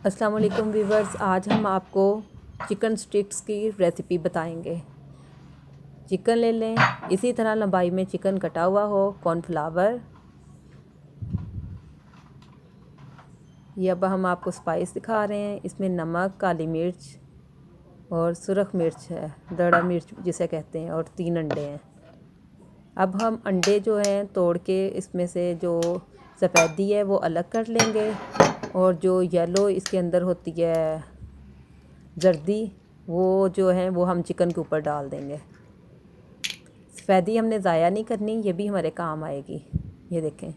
अस्सलाम वालेकुम व्यूवर्स, आज हम आपको चिकन स्टिक्स की रेसिपी बताएंगे। चिकन ले लें, इसी तरह लंबाई में चिकन कटा हुआ हो, कॉर्नफ्लावर। ये अब हम आपको स्पाइस दिखा रहे हैं। इसमें नमक, काली मिर्च और सुरख मिर्च है, दड़ा मिर्च जिसे कहते हैं, और 3 अंडे हैं। अब हम अंडे जो हैं तोड़ के इसमें से जो सफ़ेदी है वो अलग कर लेंगे, और जो येलो इसके अंदर होती है जर्दी, वो जो है वो हम चिकन के ऊपर डाल देंगे। सफ़ेदी हमने ज़ाया नहीं करनी, ये भी हमारे काम आएगी। ये देखें,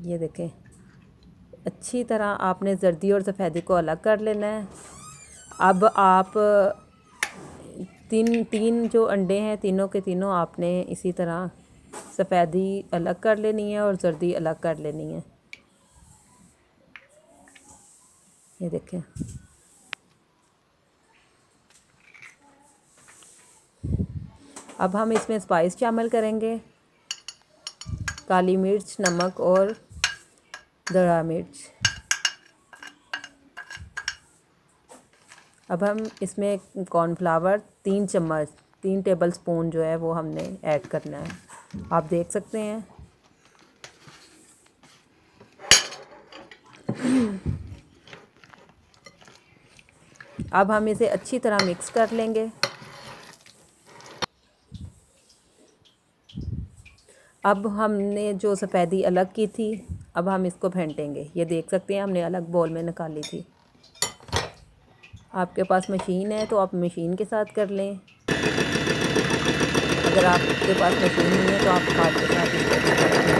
ये देखें, अच्छी तरह आपने जर्दी और सफ़ेदी को अलग कर लेना है। अब आप तीन जो अंडे हैं, तीनों के तीनों आपने इसी तरह सफ़ेदी अलग कर लेनी है और जर्दी अलग कर लेनी है। ये देखें, अब हम इसमें स्पाइस शामिल करेंगे, काली मिर्च, नमक और दड़ा मिर्च। अब हम इसमें कॉर्नफ्लावर 3 चम्मच, 3 टेबल स्पून जो है वो हमने ऐड करना है। आप देख सकते हैं। अब हम इसे अच्छी तरह मिक्स कर लेंगे। अब हमने जो सफ़ेदी अलग की थी, अब हम इसको फेंटेंगे। ये देख सकते हैं, हमने अलग बाउल में निकाली थी। आपके पास मशीन है तो आप मशीन के साथ कर लें। अगर आपके पास मशीन नहीं है तो आप हाथ के साथ इसको कर लें।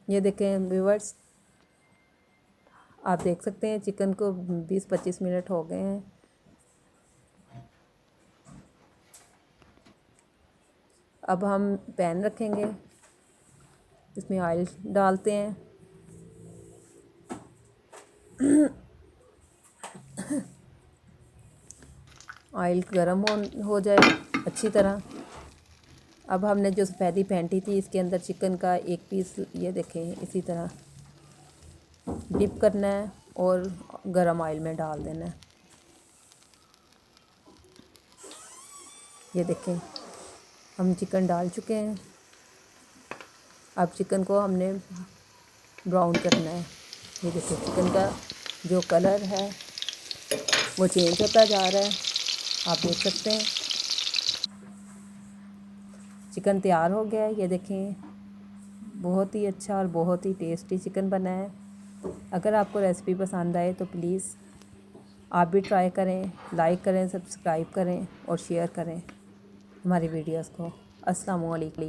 ये देखें व्यूवर्स, आप देख सकते हैं चिकन को 20-25 मिनट हो गए हैं। अब हम पैन रखेंगे, इसमें ऑयल डालते हैं। ऑयल गर्म हो जाए अच्छी तरह। अब हमने जो सफ़ेदी फेंटी थी इसके अंदर चिकन का एक पीस, ये देखें, इसी तरह डिप करना है और गरम ऑयल में डाल देना है। ये देखें, हम चिकन डाल चुके हैं। अब चिकन को हमने ब्राउन करना है। ये देखिए, चिकन का जो कलर है वो चेंज होता जा रहा है, आप देख सकते हैं। चिकन तैयार हो गया है। ये देखें, बहुत ही अच्छा और बहुत ही टेस्टी चिकन बना है। अगर आपको रेसिपी पसंद आए तो प्लीज़ आप भी ट्राई करें, लाइक करें, सब्सक्राइब करें और शेयर करें हमारी वीडियोस को। अस्सलाम वालेकुम।